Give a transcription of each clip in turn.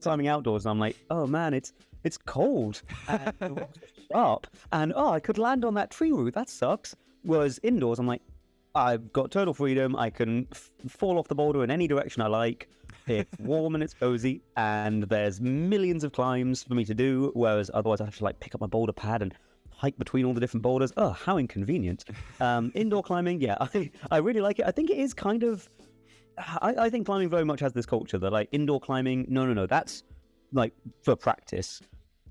climbing outdoors, and I'm like, oh man, it's cold and the rocks are sharp, and I could land on that tree root. That sucks. Whereas indoors, I'm like, I've got total freedom. I can fall off the boulder in any direction I like. It's warm and it's cozy, and there's millions of climbs for me to do. Whereas otherwise, I have to like pick up my boulder pad and hike between all the different boulders. Oh, how inconvenient. Indoor climbing, yeah, I really like it. I think it is kind of, I think climbing very much has this culture that like indoor climbing, no, that's like for practice.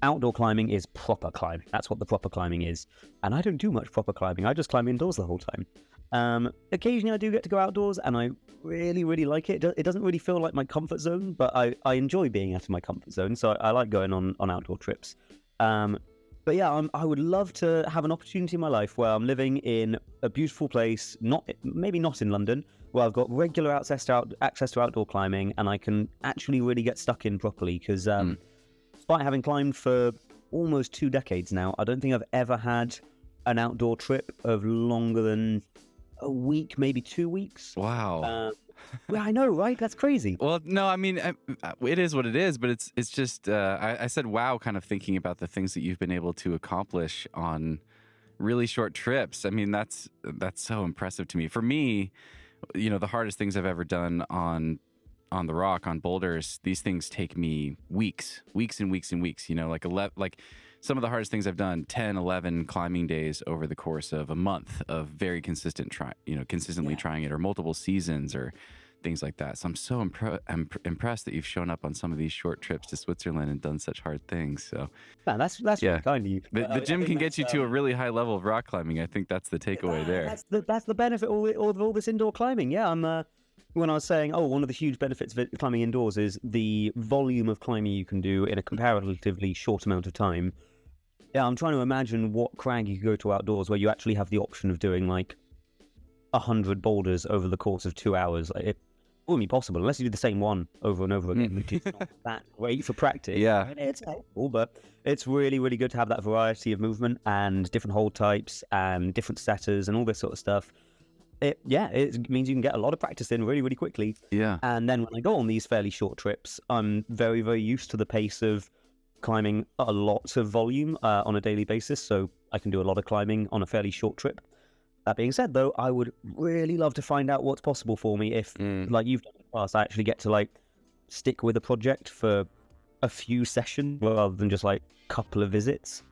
Outdoor climbing is proper climbing. That's what the proper climbing is. And I don't do much proper climbing. I just climb indoors the whole time. Occasionally I do get to go outdoors, and I really, really like it. It doesn't really feel like my comfort zone, but I enjoy being out of my comfort zone. So I like going on outdoor trips. But yeah, I would love to have an opportunity in my life where I'm living in a beautiful place, maybe not in London, where I've got regular access to outdoor climbing, and I can actually really get stuck in properly. Because despite having climbed for almost 2 decades now, I don't think I've ever had an outdoor trip of longer than a week, maybe 2 weeks. Wow. Well, I know, right? That's crazy. Well, no, I mean, it is what it is, but it's just, I said, wow, kind of thinking about the things that you've been able to accomplish on really short trips. I mean, that's so impressive to me. For me, the hardest things I've ever done on the rock, on boulders, these things take me weeks and weeks and weeks, like some of the hardest things I've done, 10, 11 climbing days over the course of a month of very consistently trying it, or multiple seasons or things like that. So I'm so impressed that you've shown up on some of these short trips to Switzerland and done such hard things. So man, that's really kind of you. The gym can get you to a really high level of rock climbing. I think that's the takeaway there. That's the benefit of all this indoor climbing. Yeah, when I was saying, one of the huge benefits of climbing indoors is the volume of climbing you can do in a comparatively short amount of time. Yeah, I'm trying to imagine what crag you could go to outdoors where you actually have the option of doing like 100 boulders over the course of 2 hours. It wouldn't be possible unless you do the same one over and over again, which is not that great for practice. Yeah. It's helpful, but it's really, really good to have that variety of movement and different hold types and different setters and all this sort of stuff. It means you can get a lot of practice in really, really quickly. Yeah. And then when I go on these fairly short trips, I'm very, very used to the pace of climbing a lot of volume on a daily basis, so I can do a lot of climbing on a fairly short trip. That being said, though, I would really love to find out what's possible for me if, like you've done in the past, I actually get to like stick with a project for a few sessions rather than just like a couple of visits.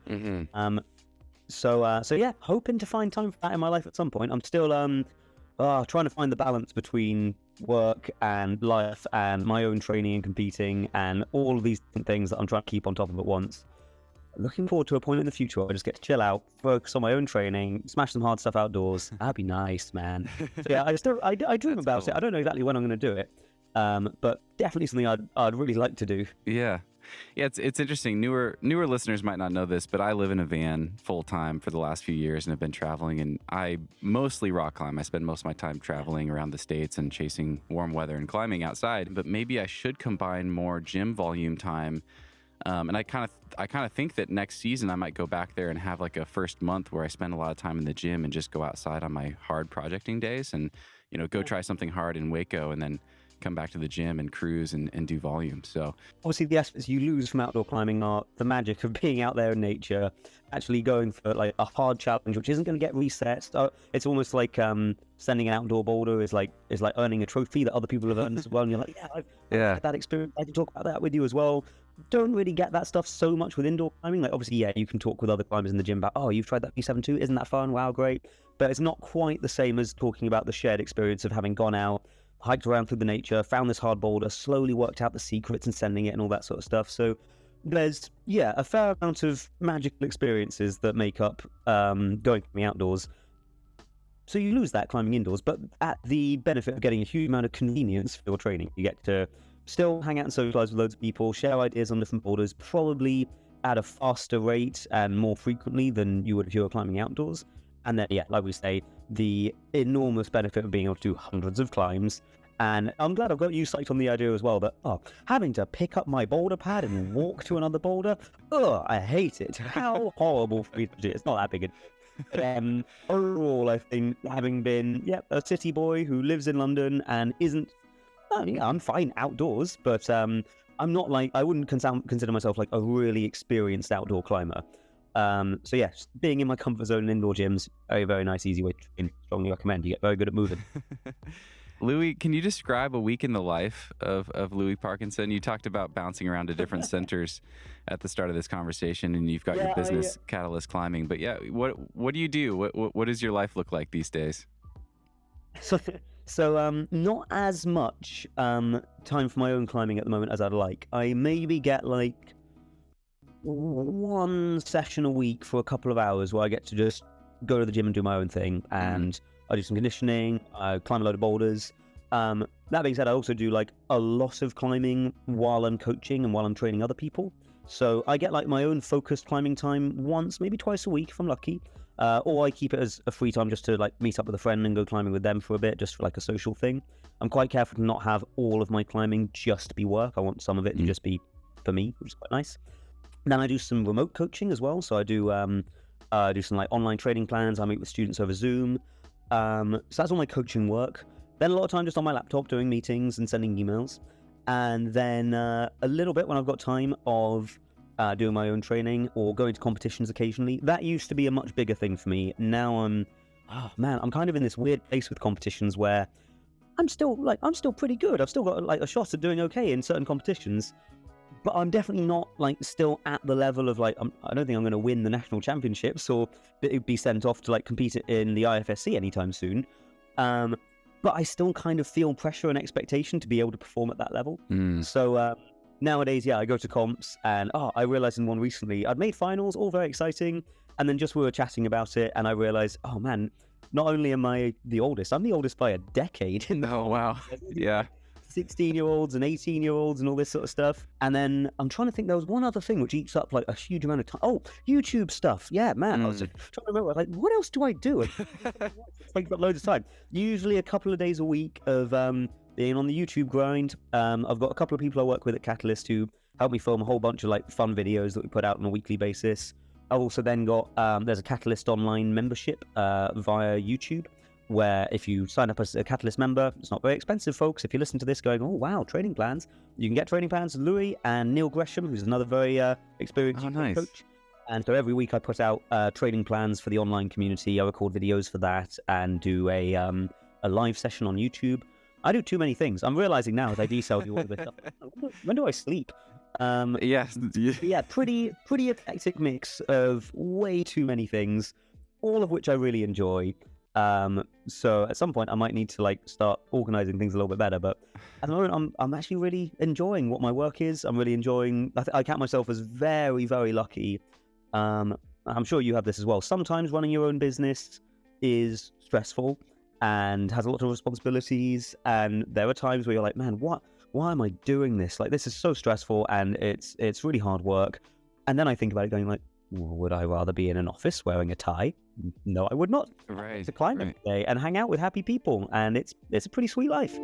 So yeah, hoping to find time for that in my life at some point. I'm still trying to find the balance between work and life and my own training and competing and all of these different things that I'm trying to keep on top of at once. Looking forward to a point in the future where I just get to chill out, focus on my own training, smash some hard stuff outdoors. That'd be nice, man. So yeah, I dream about it. I don't know exactly when I'm going to do it, but definitely something I'd really like to do. Yeah. Yeah, it's interesting. Newer listeners might not know this, but I live in a van full time for the last few years and have been traveling, and I mostly rock climb. I spend most of my time traveling around the States and chasing warm weather and climbing outside, but maybe I should combine more gym volume time. And I kind of think that next season I might go back there and have like a first month where I spend a lot of time in the gym and just go outside on my hard projecting days and, go try something hard in Waco and then come back to the gym and cruise and do volume. So obviously the aspects you lose from outdoor climbing are the magic of being out there in nature, actually going for like a hard challenge which isn't going to get reset. It's almost like sending an outdoor boulder is like earning a trophy that other people have earned as well, and you're like, I've had that experience, I can talk about that with you as well. Don't really get that stuff so much with indoor climbing. Like obviously, yeah, you can talk with other climbers in the gym about, you've tried that P7 too, isn't that fun? Wow, great. But it's not quite the same as talking about the shared experience of having gone out, hiked around through the nature, found this hard boulder, slowly worked out the secrets and sending it and all that sort of stuff. So there's, a fair amount of magical experiences that make up going climbing outdoors. So you lose that climbing indoors, but at the benefit of getting a huge amount of convenience for your training. You get to still hang out and socialize with loads of people, share ideas on different boulders, probably at a faster rate and more frequently than you would if you were climbing outdoors. And then, like we say, the enormous benefit of being able to do hundreds of climbs. And I'm glad I've got you psyched on the idea as well that, having to pick up my boulder pad and walk to another boulder, I hate it. How horrible for me to do. It's not that big a deal. Overall, I think having been, a city boy who lives in London and isn't, I'm fine outdoors, but I'm not like, I wouldn't consider myself like a really experienced outdoor climber. So yeah, just being in my comfort zone in indoor gyms, very, very nice, easy way to train. Strongly recommend. You get very good at moving. Louis, can you describe a week in the life of Louis Parkinson? You talked about bouncing around to different centers at the start of this conversation, and you've got your Yeah, business, Catalyst Climbing. But yeah, what do you do? What does your life look like these days? so, not as much time for my own climbing at the moment as I'd like. I maybe get like one session a week for a couple of hours where I get to just go to the gym and do my own thing, and I do some conditioning, I climb a load of boulders. That being said, I also do like a lot of climbing while I'm coaching and while I'm training other people. So I get like my own focused climbing time once, maybe twice a week if I'm lucky. Or I keep it as a free time just to like meet up with a friend and go climbing with them for a bit, just for like a social thing. I'm quite careful to not have all of my climbing just be work. I want some of it to just be for me, which is quite nice. Then I do some remote coaching as well. So I do some like online training plans. I meet with students over Zoom. So that's all my coaching work. Then a lot of time just on my laptop doing meetings and sending emails. And then a little bit when I've got time of doing my own training or going to competitions occasionally. That used to be a much bigger thing for me. Now I'm kind of in this weird place with competitions where I'm still pretty good. I've still got like a shot at doing okay in certain competitions. But I'm definitely not like still at the level of like, I don't think I'm going to win the national championships or be sent off to like compete in the IFSC anytime soon. But I still kind of feel pressure and expectation to be able to perform at that level. So nowadays, yeah, I go to comps and I realized in one recently, I'd made finals, all very exciting. And then just we were chatting about it and I realized, oh man, not only am I the oldest, I'm the oldest by a decade in the Oh, wow. Yeah. 16-year-olds and 18-year-olds and all this sort of stuff. And then I'm trying to think, there was one other thing which eats up like a huge amount of time. Oh, YouTube stuff. Yeah, man. I was trying to remember, like, what else do I do? It takes up loads of time. Usually a couple of days a week of being on the YouTube grind. I've got a couple of people I work with at Catalyst who help me film a whole bunch of like fun videos that we put out on a weekly basis. I've also then got, there's a Catalyst online membership via YouTube, where if you sign up as a Catalyst member, it's not very expensive, folks. If you listen to this going, oh, wow, training plans, you can get training plans with Louis and Neil Gresham, who's another very experienced coach. And so every week I put out training plans for the online community. I record videos for that and do a live session on YouTube. I do too many things. I'm realizing now as I detail you all this stuff. When do I sleep? Yes. Yeah, pretty eclectic mix of way too many things, all of which I really enjoy. So at some point I might need to like start organizing things a little bit better, but at the moment I'm actually really enjoying what my work is. I'm really enjoying, I count myself as very, very lucky. I'm sure you have this as well. Sometimes running your own business is stressful and has a lot of responsibilities, and there are times where you're like, man, why am I doing this? Like, this is so stressful and it's really hard work. And then I think about it going like, well, would I rather be in an office wearing a tie? No, I would not. Right. To climb every day and hang out with happy people, and it's a pretty sweet life.